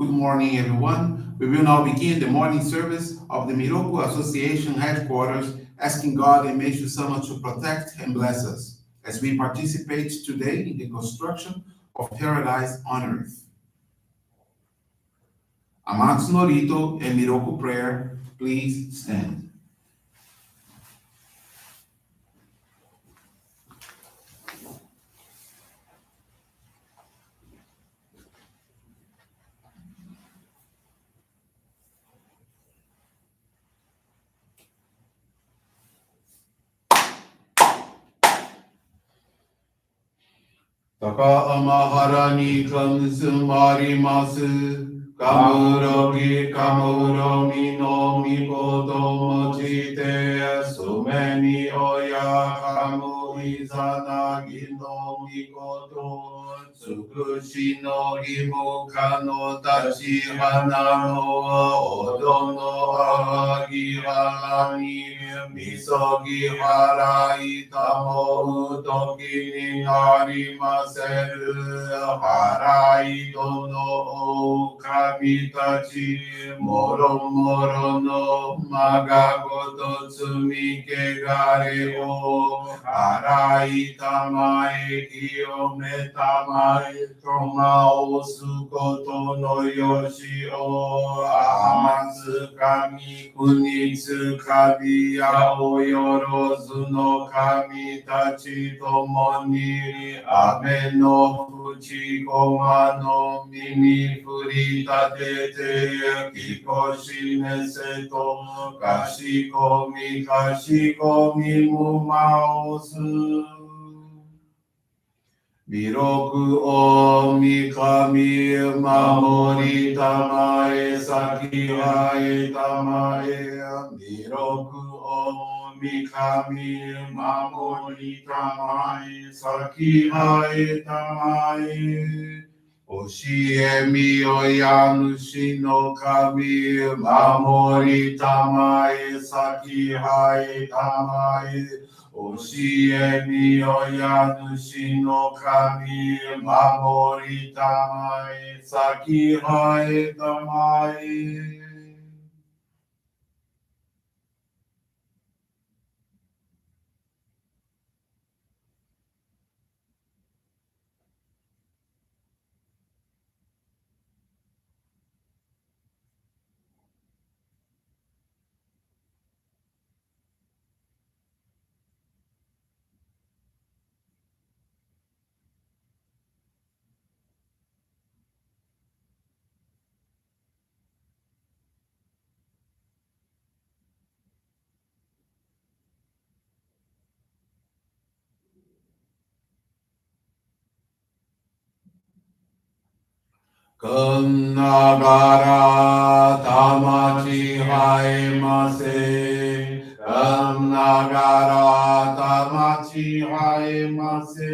Good morning, everyone. We will now begin the morning service of the Miroku Association headquarters, asking God and Meishu-sama to protect and bless us as we participate today in the construction of paradise on earth. Amatsu-Norito and Miroku Prayer, please stand. Taka amahara ni kamsumarimasu, kamurogi kamuromi no mikoto mochite, sumeni oya kamu izanagi no mikoto, tsukushi no himuka no tachi hana no odo no ahagi harani, misogi harai tamo utoki ni harimaseru, harai dono o kamitachi, moro moro no magagoto tsumike gare o, harai tamae kiyome tamae toma o sukoto no yoshi o, amatsu kami kunitsu kabi yao yorozu no kami tachi tomo ni, ame no fuchi koma no mimi furita tete, kikoshi neseto kashikomi mumaosu. Miroku o mikami mamori tamae sakihae tamae. Miroku o mikami mamori tamae sakihae tamae. Oshie mi oyanushi no kami mamori tamae sakihae tamae. Oshie mi oyanushi no kami mamori tamae sakihae tamae. Kannagara tamachi haemase. Kannagara tamachi haemase.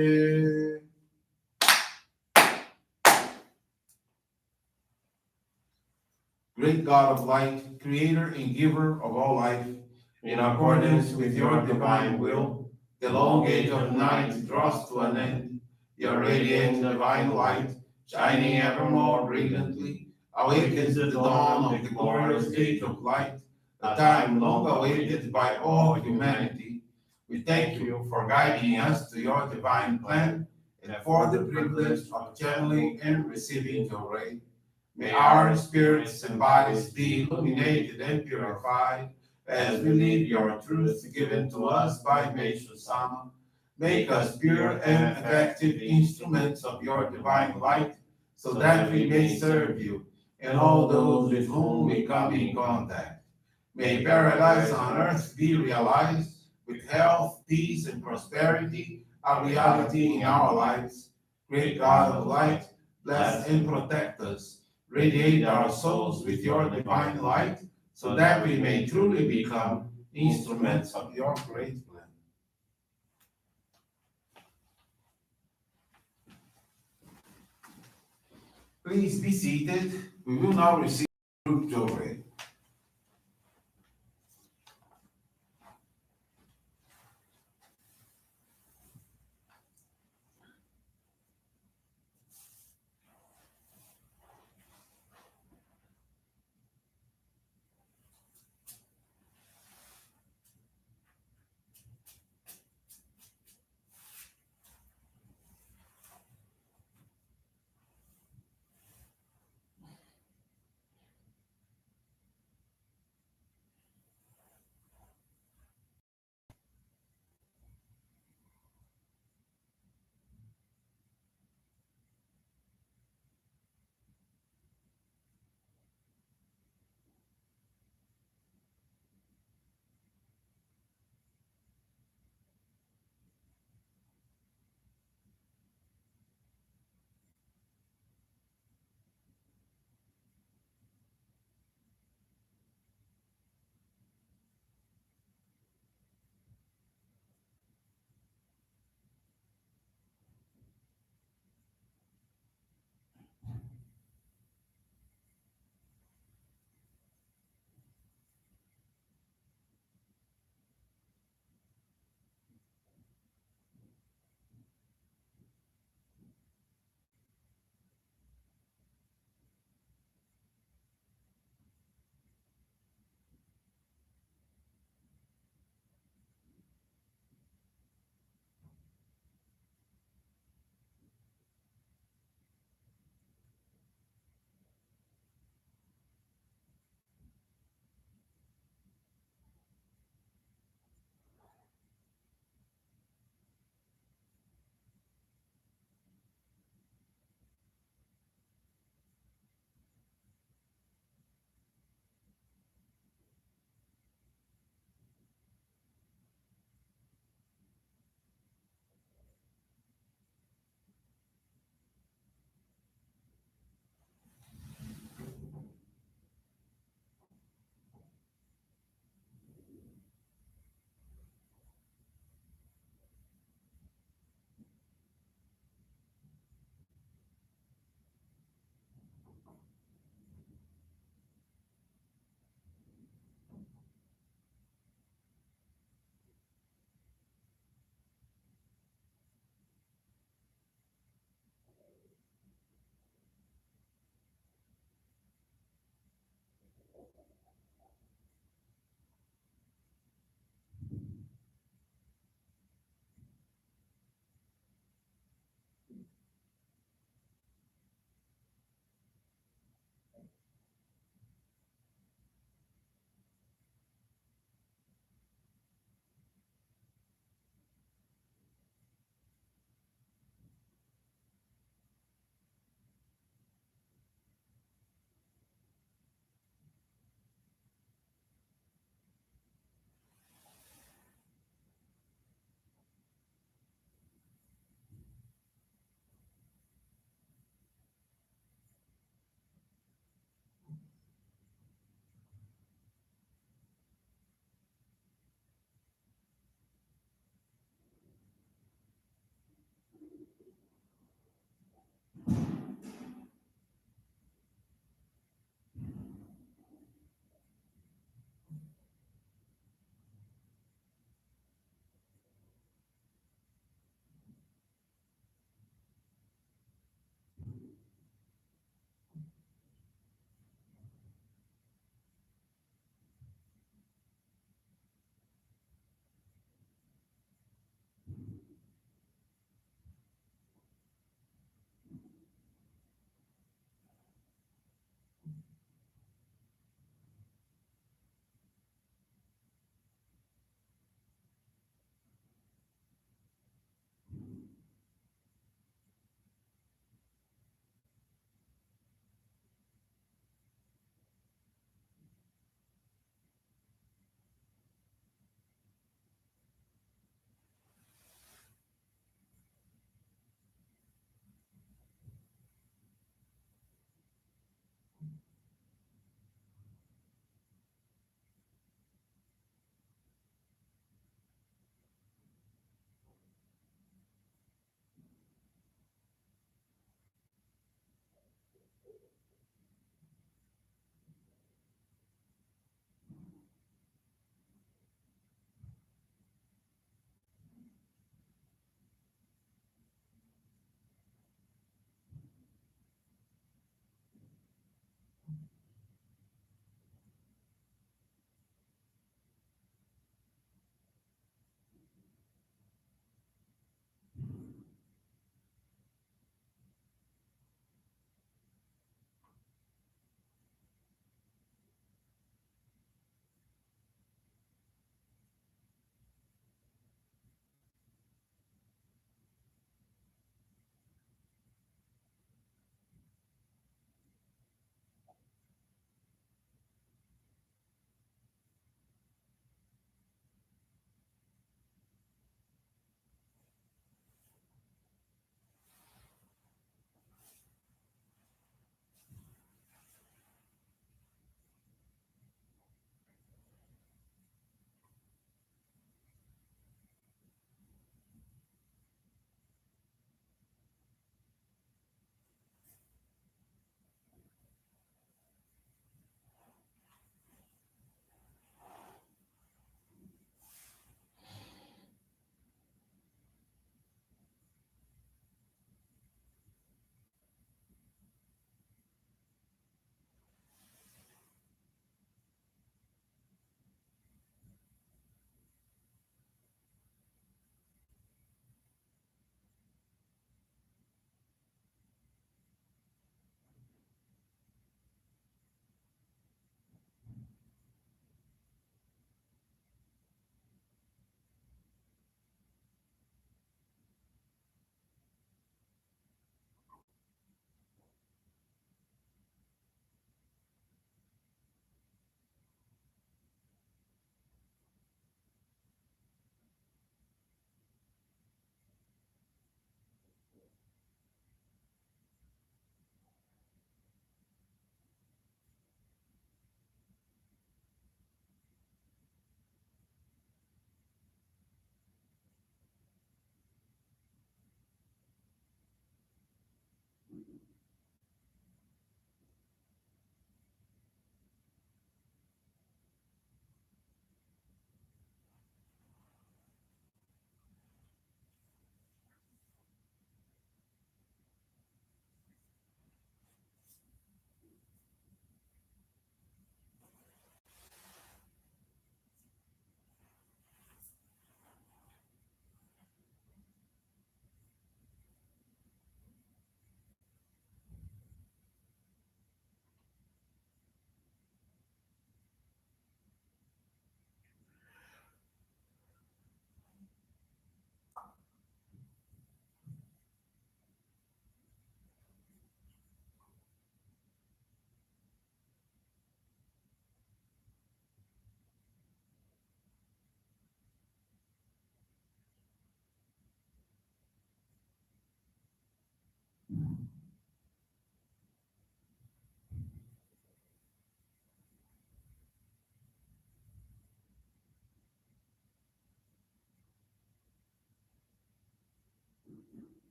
Great God of light, creator and giver of all life, in accordance with your divine will, the long age of night draws to an end. Your radiant divine light, shining ever more brilliantly, awakens the dawn of the glorious age of light, a time long awaited by all humanity. We thank you for guiding us to your divine plan and for the privilege of channeling and receiving your ray. May our spirits and bodies be illuminated and purified as we live your truth given to us by Meishu-sama. Make us pure and effective instruments of your divine light, so that we may serve you and all those with whom we come in contact. May paradise on earth be realized, with health, peace, and prosperity a reality in our lives. Great God of light, bless and protect us. Radiate our souls with your divine light, so that we may truly become instruments of your great plan. Please be seated. We will now receive group Johrei.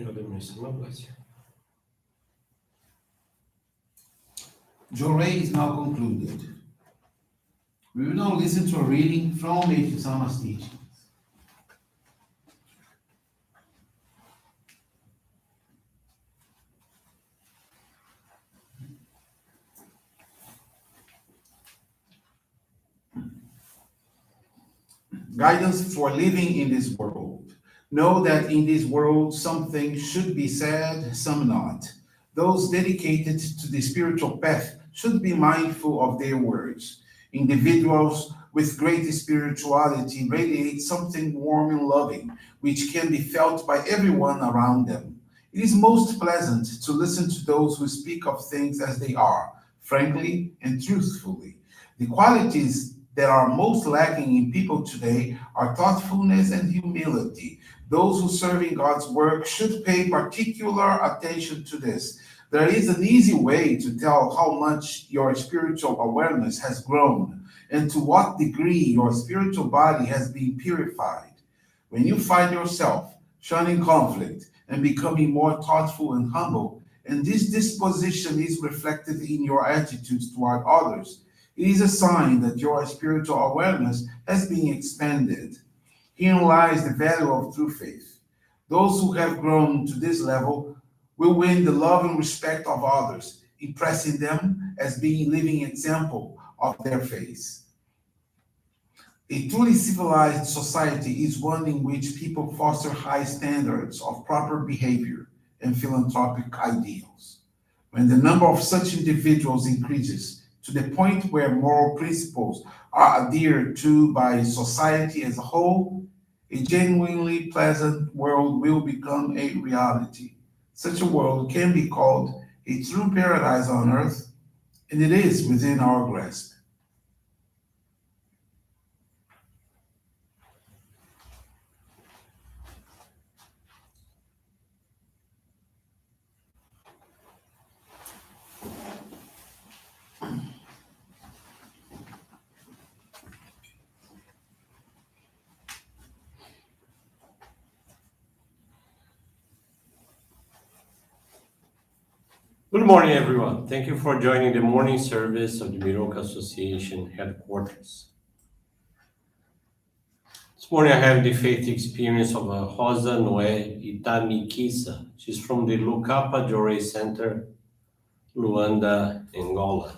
Meishu-sama, bless you. Johrei is now concluded. We will now listen to a reading from Meishu-sama's teaching. Guidance for living in this world. Know that in this world some things should be said, some not. Those dedicated to the spiritual path should be mindful of their words. Individuals with great spirituality radiate something warm and loving, which can be felt by everyone around them. It is most pleasant to listen to those who speak of things as they are, frankly and truthfully. The qualities that are most lacking in people today are thoughtfulness and humility. Those who serve in God's work should pay particular attention to this. There is an easy way to tell how much your spiritual awareness has grown and to what degree your spiritual body has been purified. When you find yourself shunning conflict and becoming more thoughtful and humble, and this disposition is reflected in your attitudes toward others, it is a sign that your spiritual awareness has been expanded. Herein lies the value of true faith. Those who have grown to this level will win the love and respect of others, impressing them as being living example of their faith. A truly civilized society is one in which people foster high standards of proper behavior and philanthropic ideals. When the number of such individuals increases to the point where moral principles are adhered to by society as a whole, a genuinely pleasant world will become a reality. Such a world can be called a true paradise on earth, and it is within our grasp. Good morning, everyone. Thank you for joining the morning service of the Miroku Association headquarters. This morning, I have the faith experience of Rosa Noe Itamikisa. She's from the Lukapa Johrei Center, Luanda, Angola.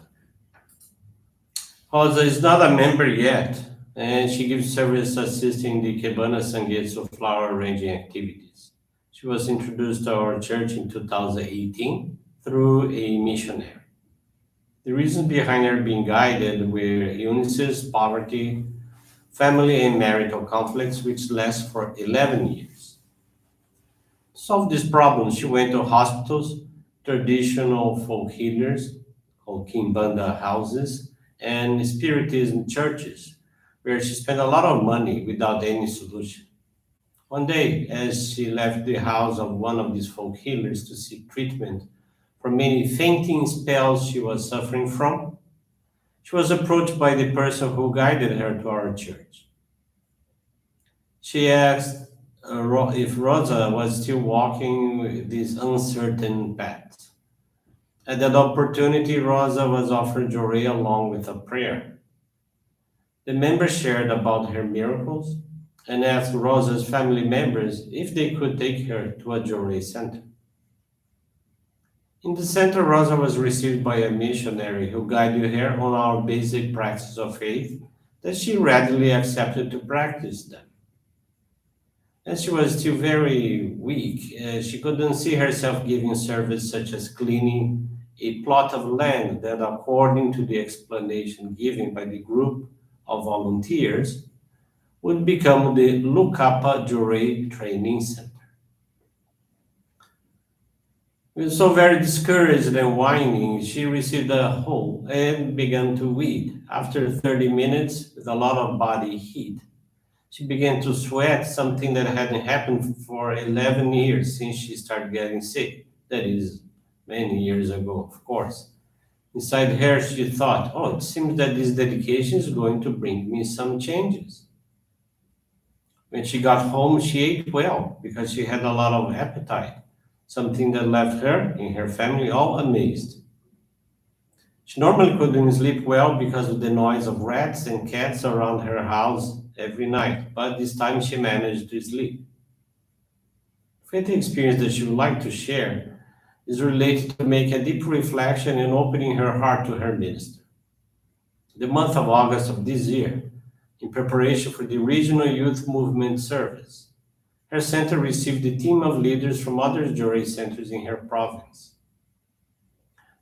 Rosa is not a member yet, and she gives service assisting the Kebana Sangetsu flower arranging activities. She was introduced to our church in 2018 through a missionary. The reasons behind her being guided were illnesses, poverty, family and marital conflicts, which last for 11 years. To solve these problems, she went to hospitals, traditional folk healers, called Kimbanda houses, and spiritism churches, where she spent a lot of money without any solution. One day, as she left the house of one of these folk healers to seek treatment for many fainting spells she was suffering from, she was approached by the person who guided her to our church. She asked if Rosa was still walking this uncertain path. At that opportunity, Rosa was offered Johrei along with a prayer. The member shared about her miracles and asked Rosa's family members if they could take her to a Johrei center. In the center, Rosa was received by a missionary who guided her on our basic practice of faith that she readily accepted to practice them. As she was still very weak, she couldn't see herself giving service such as cleaning a plot of land that, according to the explanation given by the group of volunteers, would become the Lukapa Johrei Training Center. With so very discouraged and whining, she received a hole and began to weed. After 30 minutes, with a lot of body heat, she began to sweat, something that hadn't happened for 11 years since she started getting sick. That is, many years ago, of course. Inside her, she thought, oh, it seems that this dedication is going to bring me some changes. When she got home, she ate well because she had a lot of appetite something that left her and her family all amazed. She normally couldn't sleep well because of the noise of rats and cats around her house every night, but this time she managed to sleep. Faith experience that she would like to share is related to make a deep reflection and opening her heart to her minister. The month of August of this year, in preparation for the regional youth movement service, her center received a team of leaders from other Johrei centers in her province.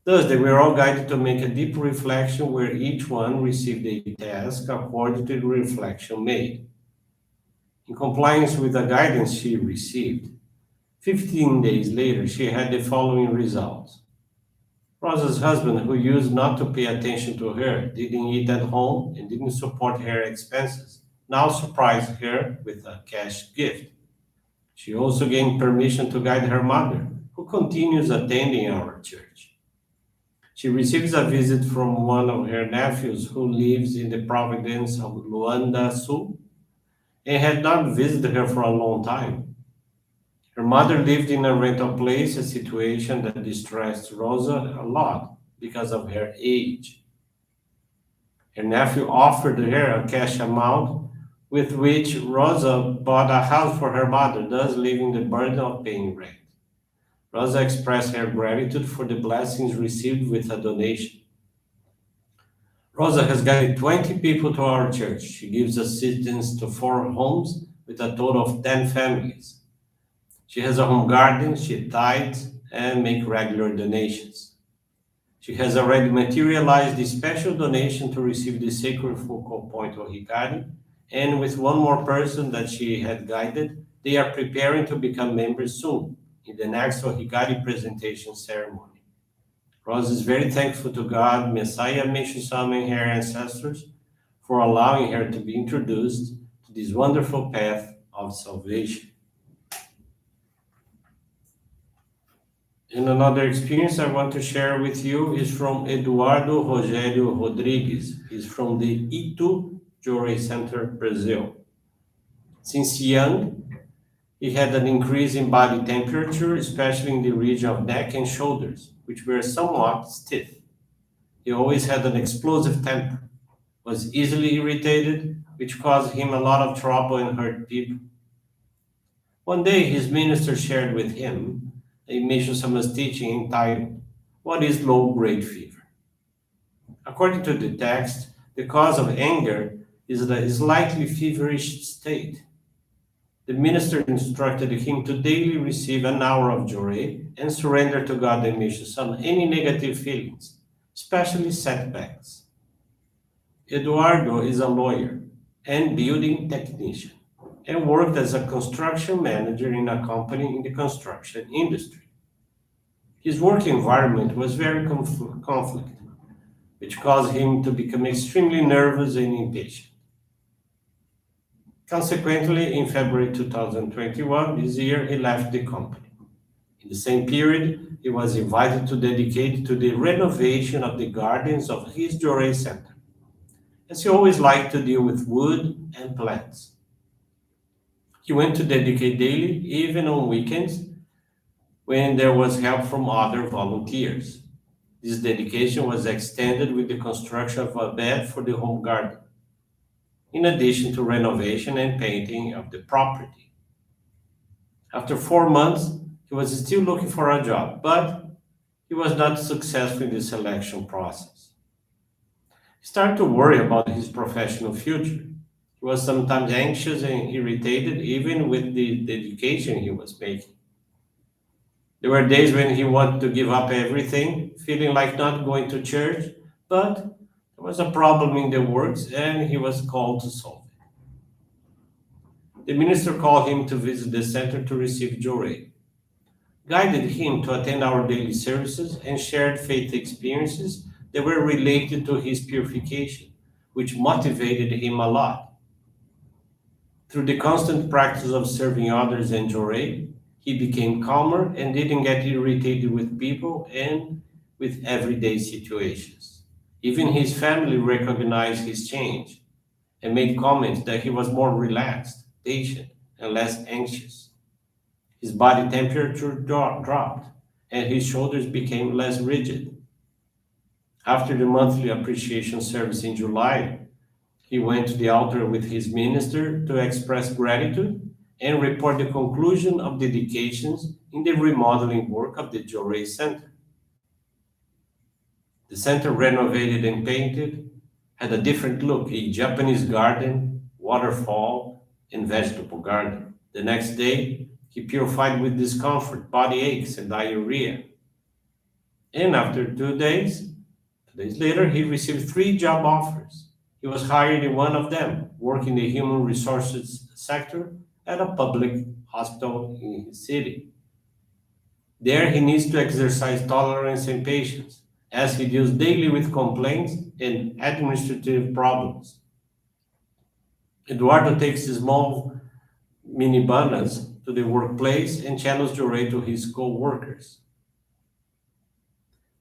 Thus, they were all guided to make a deep reflection where each one received a task according to the reflection made. In compliance with the guidance she received, 15 days later, she had the following results. Rosa's husband, who used not to pay attention to her, didn't eat at home, and didn't support her expenses, now surprised her with a cash gift. She also gained permission to guide her mother, who continues attending our church. She receives a visit from one of her nephews who lives in the province of Luanda Sul and had not visited her for a long time. Her mother lived in a rental place, a situation that distressed Rosa a lot because of her age. Her nephew offered her a cash amount with which Rosa bought a house for her mother, thus leaving the burden of paying rent. Rosa expressed her gratitude for the blessings received with a donation. Rosa has guided 20 people to our church. She gives assistance to 4 homes with a total of 10 families. She has a home garden, she tithes, and makes regular donations. She has already materialized the special donation to receive the sacred focal point of Hikari, and with one more person that she had guided, they are preparing to become members soon in the next Hikari presentation ceremony. Rose is very thankful to God, Messiah, Meishu-sama, and her ancestors for allowing her to be introduced to this wonderful path of salvation. And another experience I want to share with you is from Eduardo Rogério Rodrigues. He's from the Itu Johrei Center, Brazil. Since young, he had an increase in body temperature, especially in the region of neck and shoulders, which were somewhat stiff. He always had an explosive temper, was easily irritated, which caused him a lot of trouble and hurt people. One day, his minister shared with him a Meishu-sama's teaching entitled, What is Low-Grade Fever? According to the text, the cause of anger is the slightly feverish state. The minister instructed him to daily receive an hour of Johrei and surrender to God and Meishu-sama any negative feelings, especially setbacks. Eduardo is a lawyer and building technician and worked as a construction manager in a company in the construction industry. His work environment was very conflict, which caused him to become extremely nervous and impatient. Consequently, in February 2021, this year, he left the company. In the same period, he was invited to dedicate to the renovation of the gardens of his Johrei Center, as he always liked to deal with wood and plants. He went to dedicate daily, even on weekends, when there was help from other volunteers. This dedication was extended with the construction of a bed for the home garden, in addition to renovation and painting of the property. After 4 months, he was still looking for a job, but he was not successful in the selection process. He started to worry about his professional future. He was sometimes anxious and irritated, even with the dedication he was making. There were days when he wanted to give up everything, feeling like not going to church, but there was a problem in the works and he was called to solve it. The minister called him to visit the center to receive Johrei, guided him to attend our daily services, and shared faith experiences that were related to his purification, which motivated him a lot. Through the constant practice of serving others and Johrei, he became calmer and didn't get irritated with people and with everyday situations. Even his family recognized his change and made comments that he was more relaxed, patient, and less anxious. His body temperature dropped, and his shoulders became less rigid. After the monthly appreciation service in July, he went to the altar with his minister to express gratitude and report the conclusion of dedications in the remodeling work of the Johrei Center. The center, renovated and painted, had a different look: a Japanese garden, waterfall, and vegetable garden. The next day, he purified with discomfort, body aches, and diarrhea. And after 2 days, 2 days later, he received three job offers. He was hired in one of them, working in the human resources sector at a public hospital in his city. There, he needs to exercise tolerance and patience, as he deals daily with complaints and administrative problems. Eduardo takes small minibunas to the workplace and channels Johrei to his co-workers.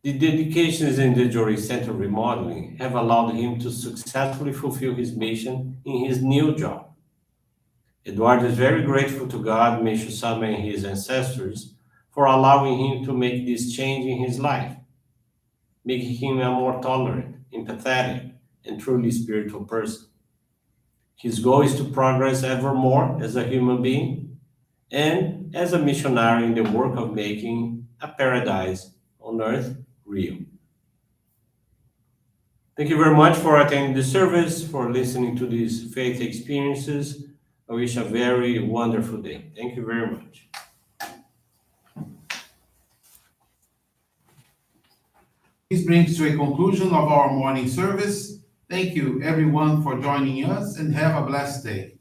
The dedications in the Johrei Center remodeling have allowed him to successfully fulfill his mission in his new job. Eduardo is very grateful to God, Meishu-sama, and his ancestors for allowing him to make this change in his life, making him a more tolerant, empathetic, and truly spiritual person. His goal is to progress ever more as a human being and as a missionary in the work of making a paradise on earth real. Thank you very much for attending the service, for listening to these faith experiences. I wish a very wonderful day. Thank you very much. This brings to a conclusion of our morning service. Thank you, everyone, for joining us, and have a blessed day.